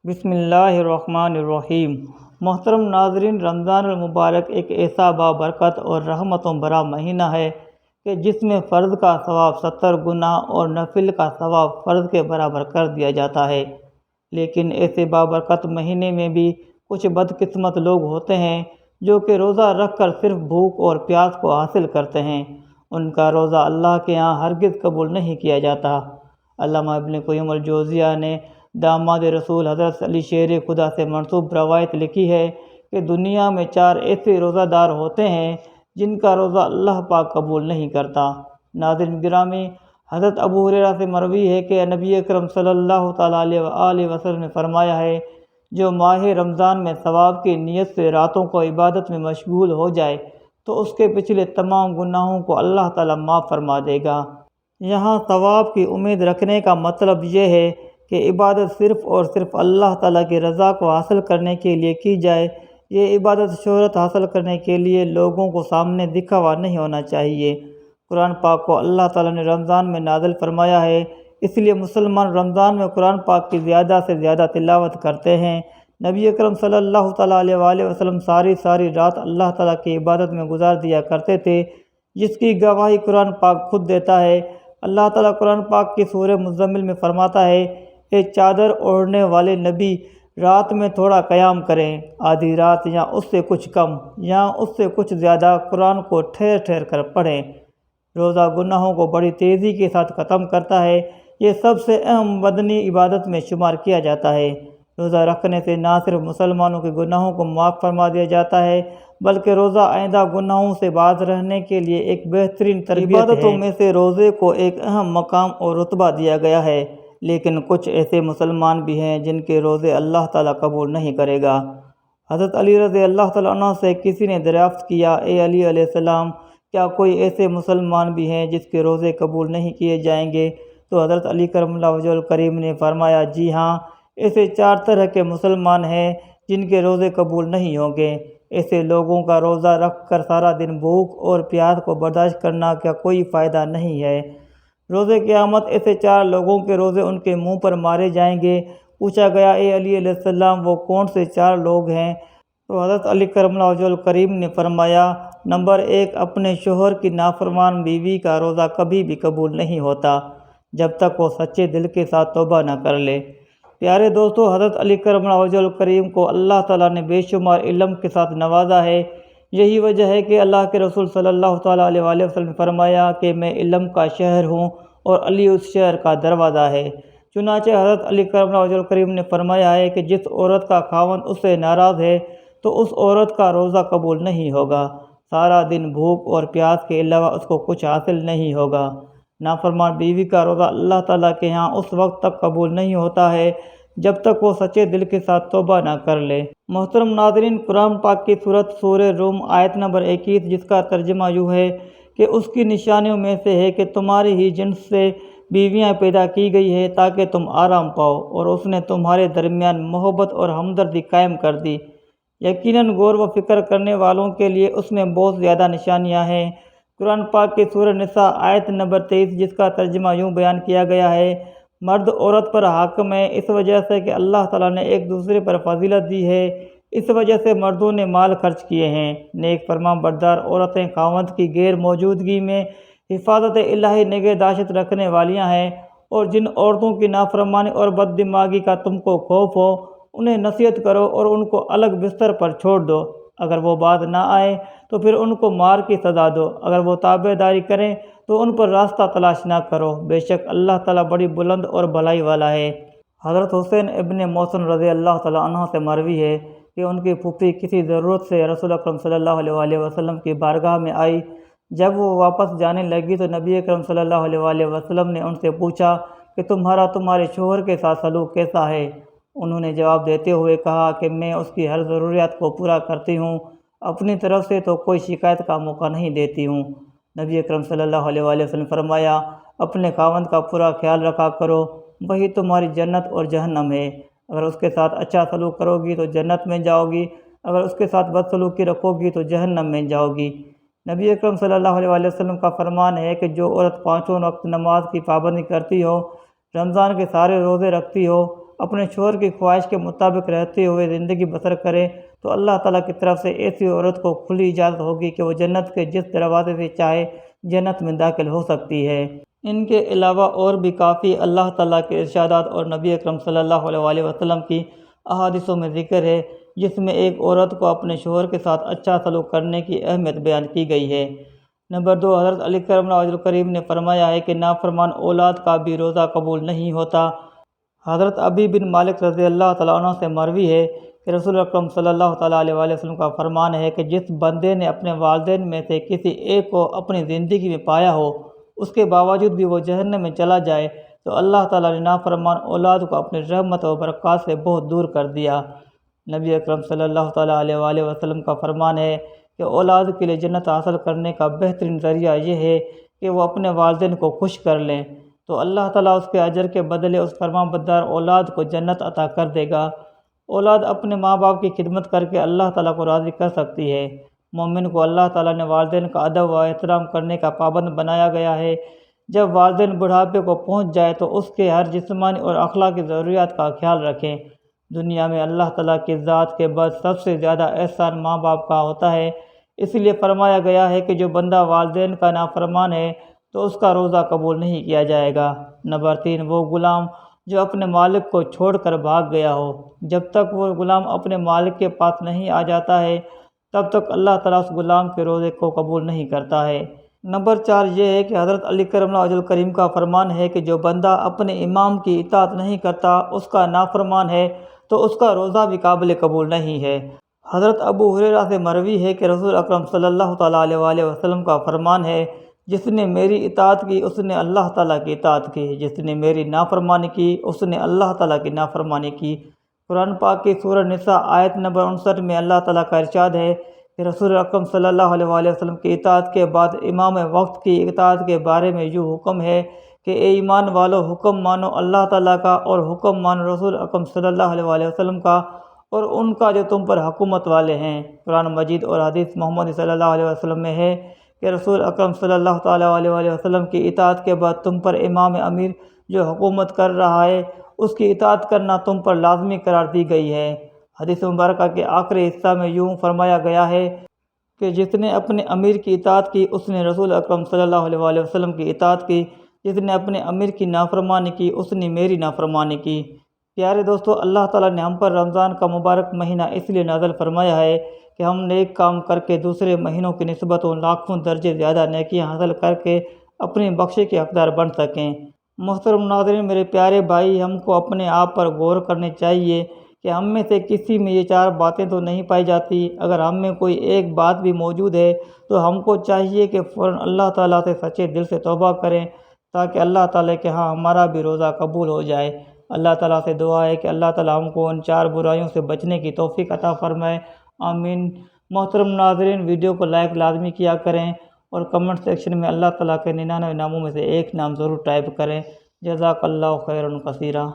بسم اللہ الرحمن الرحیم۔ محترم ناظرین، رمضان المبارک ایک ایسا بابرکت اور رحمتوں بھرا مہینہ ہے کہ جس میں فرض کا ثواب 70 گنا اور نفل کا ثواب فرض کے برابر کر دیا جاتا ہے۔ لیکن ایسے بابرکت مہینے میں بھی کچھ بدقسمت لوگ ہوتے ہیں جو کہ روزہ رکھ کر صرف بھوک اور پیاس کو حاصل کرتے ہیں۔ ان کا روزہ اللہ کے ہاں ہرگز قبول نہیں کیا جاتا۔ علامہ ابن قیم الجوزیہ نے داماد رسول حضرت علی شیر خدا سے منسوب روایت لکھی ہے کہ دنیا میں 4 ایسے روزہ دار ہوتے ہیں جن کا روزہ اللہ پاک قبول نہیں کرتا۔ ناظرین گرامی، حضرت ابو ہریرہ سے مروی ہے کہ نبی اکرم صلی اللہ تعالیٰ علیہ وآلہ وسلم نے فرمایا ہے، جو ماہ رمضان میں ثواب کی نیت سے راتوں کو عبادت میں مشغول ہو جائے تو اس کے پچھلے تمام گناہوں کو اللہ تعالیٰ معاف فرما دے گا۔ یہاں ثواب کی امید رکھنے کا مطلب یہ ہے کہ عبادت صرف اور صرف اللہ تعالیٰ کی رضا کو حاصل کرنے کے لیے کی جائے۔ یہ عبادت شہرت حاصل کرنے کے لیے لوگوں کو سامنے دکھاوا نہیں ہونا چاہیے۔ قرآن پاک کو اللہ تعالیٰ نے رمضان میں نازل فرمایا ہے، اس لیے مسلمان رمضان میں قرآن پاک کی زیادہ سے زیادہ تلاوت کرتے ہیں۔ نبی اکرم صلی اللہ تعالیٰ علیہ وآلہ وسلم ساری رات اللہ تعالیٰ کی عبادت میں گزار دیا کرتے تھے، جس کی گواہی قرآن پاک خود دیتا ہے۔ اللہ تعالیٰ قرآن پاک کی سورہ مزمل میں فرماتا ہے، اے چادر اوڑھنے والے نبی، رات میں تھوڑا قیام کریں، آدھی رات یا اس سے کچھ کم یا اس سے کچھ زیادہ قرآن کو ٹھہر ٹھہر کر پڑھیں۔ روزہ گناہوں کو بڑی تیزی کے ساتھ ختم کرتا ہے۔ یہ سب سے اہم بدنی عبادت میں شمار کیا جاتا ہے۔ روزہ رکھنے سے نہ صرف مسلمانوں کے گناہوں کو معاف فرما دیا جاتا ہے بلکہ روزہ آئندہ گناہوں سے باز رہنے کے لیے ایک بہترین تربیت ہے۔ عبادتوں میں سے روزے کو ایک اہم مقام اور رتبہ دیا گیا ہے، لیکن کچھ ایسے مسلمان بھی ہیں جن کے روزے اللہ تعالیٰ قبول نہیں کرے گا۔ حضرت علی رضی اللہ تعالیٰ عنہ سے کسی نے دریافت کیا، اے علی علیہ السلام، کیا کوئی ایسے مسلمان بھی ہیں جس کے روزے قبول نہیں کیے جائیں گے؟ تو حضرت علی کرم اللہ وجہہ الکریم نے فرمایا، جی ہاں، ایسے 4 طرح کے مسلمان ہیں جن کے روزے قبول نہیں ہوں گے۔ ایسے لوگوں کا روزہ رکھ کر سارا دن بھوک اور پیاس کو برداشت کرنا کا کوئی فائدہ نہیں ہے۔ روز قیامت ایسے 4 لوگوں کے روزے ان کے منہ پر مارے جائیں گے۔ پوچھا گیا، اے علی علیہ السلام، وہ کون سے 4 لوگ ہیں؟ تو حضرت علی کرم اللہ وجہہ الکریم نے فرمایا، نمبر 1، اپنے شوہر کی نافرمان بیوی کا روزہ کبھی بھی قبول نہیں ہوتا جب تک وہ سچے دل کے ساتھ توبہ نہ کر لے۔ پیارے دوستو، حضرت علی کرم اللہ وجہہ الکریم کو اللہ تعالیٰ نے بے شمار علم کے ساتھ نوازا ہے۔ یہی وجہ ہے کہ اللہ کے رسول صلی اللہ تعالیٰ علیہ وآلہ وسلم نے فرمایا کہ میں علم کا شہر ہوں اور علی اس شہر کا دروازہ ہے۔ چنانچہ حضرت علی کرم اللہ وجہہ الکریم نے فرمایا ہے کہ جس عورت کا خاوند اس سے ناراض ہے تو اس عورت کا روزہ قبول نہیں ہوگا۔ سارا دن بھوک اور پیاس کے علاوہ اس کو کچھ حاصل نہیں ہوگا۔ نافرمان بیوی کا روزہ اللہ تعالیٰ کے ہاں اس وقت تک قبول نہیں ہوتا ہے جب تک وہ سچے دل کے ساتھ توبہ نہ کر لے۔ محترم ناظرین، قرآن پاک کی سورہ روم آیت نمبر 21، جس کا ترجمہ یوں ہے کہ اس کی نشانیوں میں سے ہے کہ تمہاری ہی جنس سے بیویاں پیدا کی گئی ہے تاکہ تم آرام پاؤ، اور اس نے تمہارے درمیان محبت اور ہمدردی قائم کر دی۔ یقیناً غور و فکر کرنے والوں کے لیے اس میں بہت زیادہ نشانیاں ہیں۔ قرآن پاک کی سورہ نساء آیت نمبر 23، جس کا ترجمہ یوں بیان کیا گیا ہے، مرد عورت پر حاکم ہے اس وجہ سے کہ اللہ تعالیٰ نے ایک دوسرے پر فضیلت دی ہے، اس وجہ سے مردوں نے مال خرچ کیے ہیں۔ نیک فرمان بردار عورتیں خاوند کی غیر موجودگی میں حفاظت الہی نگہداشت رکھنے والیاں ہیں، اور جن عورتوں کی نافرمانی اور بد دماغی کا تم کو خوف ہو انہیں نصیحت کرو اور ان کو الگ بستر پر چھوڑ دو۔ اگر وہ باز نہ آئے تو پھر ان کو مار کی سزا دو، اگر وہ تابع داری کریں تو ان پر راستہ تلاش نہ کرو، بے شک اللہ تعالیٰ بڑی بلند اور بھلائی والا ہے۔ حضرت حسین ابن محسن رضی اللہ تعالیٰ عنہ سے مروی ہے کہ ان کی پھوپھی کسی ضرورت سے رسول اکرم صلی اللہ علیہ وآلہ وسلم کی بارگاہ میں آئی۔ جب وہ واپس جانے لگی تو نبی اکرم صلی اللہ علیہ وآلہ وسلم نے ان سے پوچھا کہ تمہارے شوہر کے ساتھ سلوک کیسا ہے؟ انہوں نے جواب دیتے ہوئے کہا کہ میں اس کی ہر ضروریات کو پورا کرتی ہوں، اپنی طرف سے تو کوئی شکایت کا موقع نہیں دیتی ہوں۔ نبی اکرم صلی اللہ علیہ وآلہ وسلم فرمایا، اپنے خاوند کا پورا خیال رکھا کرو، وہی تمہاری جنت اور جہنم ہے۔ اگر اس کے ساتھ اچھا سلوک کرو گی تو جنت میں جاؤ گی، اگر اس کے ساتھ بد سلوکی رکھو گی تو جہنم میں جاؤ گی۔ نبی اکرم صلی اللہ علیہ وآلہ وسلم کا فرمان ہے کہ جو عورت 5 وقت نماز کی پابندی کرتی ہو، رمضان کے سارے روزے رکھتی ہو اپنے شوہر کی خواہش کے مطابق رہتے ہوئے زندگی بسر کرے تو اللہ تعالیٰ کی طرف سے ایسی عورت کو کھلی اجازت ہوگی کہ وہ جنت کے جس دروازے سے چاہے جنت میں داخل ہو سکتی ہے۔ ان کے علاوہ اور بھی کافی اللہ تعالیٰ کے ارشادات اور نبی اکرم صلی اللہ علیہ وسلم کی احادیثوں میں ذکر ہے، جس میں ایک عورت کو اپنے شوہر کے ساتھ اچھا سلوک کرنے کی اہمیت بیان کی گئی ہے۔ نمبر 2، حضرت علی کرم اللہ وجہ کریم نے فرمایا ہے کہ نافرمان اولاد کا بھی روزہ قبول نہیں ہوتا۔ حضرت ابی بن مالک رضی اللہ تعالیٰ عنہ سے مروی ہے کہ رسول اکرم صلی اللہ تعالیٰ علیہ وسلم کا فرمان ہے کہ جس بندے نے اپنے والدین میں سے کسی ایک کو اپنی زندگی میں پایا ہو، اس کے باوجود بھی وہ جہنم میں چلا جائے تو اللہ تعالیٰ نے نافرمان اولاد کو اپنی رحمت و برکات سے بہت دور کر دیا۔ نبی اکرم صلی اللہ تعالیٰ علیہ وسلم کا فرمان ہے کہ اولاد کے لیے جنت حاصل کرنے کا بہترین ذریعہ یہ ہے کہ وہ اپنے والدین کو خوش کر لیں، تو اللہ تعالیٰ اس کے اجر کے بدلے اس فرمانبردار اولاد کو جنت عطا کر دے گا۔ اولاد اپنے ماں باپ کی خدمت کر کے اللہ تعالیٰ کو راضی کر سکتی ہے۔ مومن کو اللہ تعالیٰ نے والدین کا ادب و احترام کرنے کا پابند بنایا گیا ہے۔ جب والدین بڑھاپے کو پہنچ جائے تو اس کے ہر جسمانی اور اخلاقی ضروریات کا خیال رکھیں۔ دنیا میں اللہ تعالیٰ کی ذات کے بعد سب سے زیادہ احسان ماں باپ کا ہوتا ہے، اس لیے فرمایا گیا ہے کہ جو بندہ والدین کا نافرمان ہے تو اس کا روزہ قبول نہیں کیا جائے گا۔ نمبر 3، وہ غلام جو اپنے مالک کو چھوڑ کر بھاگ گیا ہو، جب تک وہ غلام اپنے مالک کے پاس نہیں آ جاتا ہے تب تک اللہ تعالیٰ اس غلام کے روزے کو قبول نہیں کرتا ہے۔ نمبر 4 یہ ہے کہ حضرت علی کرم اللہ وجہ کریم کا فرمان ہے کہ جو بندہ اپنے امام کی اطاعت نہیں کرتا، اس کا نافرمان ہے تو اس کا روزہ بھی قابل قبول نہیں ہے۔ حضرت ابو ہریرہ سے مروی ہے کہ رسول اکرم صلی اللہ تعالیٰ علیہ وسلم کا فرمان ہے، جس نے میری اطاعت کی اس نے اللہ تعالیٰ کی اطاعت کی، جس نے میری نافرمانی کی اس نے اللہ تعالیٰ کی نافرمانی کی۔ قرآن پاک کی سورہ نساء آیت نمبر 59 میں اللہ تعالیٰ کا ارشاد ہے کہ رسول اکرم صلی اللہ علیہ وسلم کی اطاعت کے بعد امام وقت کی اطاعت کے بارے میں یوں حکم ہے کہ اے ایمان والو، حکم مانو اللہ تعالیٰ کا اور حکم مانو رسول اکرم صلی اللہ علیہ وسلم کا اور ان کا جو تم پر حکومت والے ہیں۔ قرآن مجید اور حدیث محمد صلی اللہ علیہ وسلم میں ہے کہ رسول اکرم صلی اللہ تعالیٰ علیہ وسلم کی اطاعت کے بعد تم پر امام امیر جو حکومت کر رہا ہے اس کی اطاعت کرنا تم پر لازمی قرار دی گئی ہے۔ حدیث مبارکہ کے آخری حصہ میں یوں فرمایا گیا ہے کہ جس نے اپنے امیر کی اطاعت کی اس نے رسول اکرم صلی اللہ علیہ وسلم کی اطاعت کی، جس نے اپنے امیر کی نافرمانی کی اس نے میری نافرمانی کی۔ پیارے دوستو، اللہ تعالیٰ نے ہم پر رمضان کا مبارک مہینہ اس لیے نازل فرمایا ہے کہ ہم نیک کام کر کے دوسرے مہینوں کی نسبت لاکھوں درجے زیادہ نیکیاں حاصل کر کے اپنی بخشش کے حقدار بن سکیں۔ محترم ناظرین، میرے پیارے بھائی، ہم کو اپنے آپ پر غور کرنے چاہیے کہ ہم میں سے کسی میں یہ 4 باتیں تو نہیں پائی جاتی۔ اگر ہم میں کوئی ایک بات بھی موجود ہے تو ہم کو چاہیے کہ فوراً اللہ تعالیٰ سے سچے دل سے توبہ کریں تاکہ اللہ تعالیٰ کے ہاں ہمارا بھی روزہ قبول ہو جائے۔ اللہ تعالیٰ سے دعا ہے کہ اللہ تعالیٰ ہم کو ان 4 برائیوں سے بچنے کی توفیق عطا فرمائے، آمین۔ محترم ناظرین، ویڈیو کو لائک لازمی کیا کریں اور کمنٹ سیکشن میں اللہ تعالیٰ کے 99 ناموں میں سے ایک نام ضرور ٹائپ کریں۔ جزاک اللہ خیرا کثیرا۔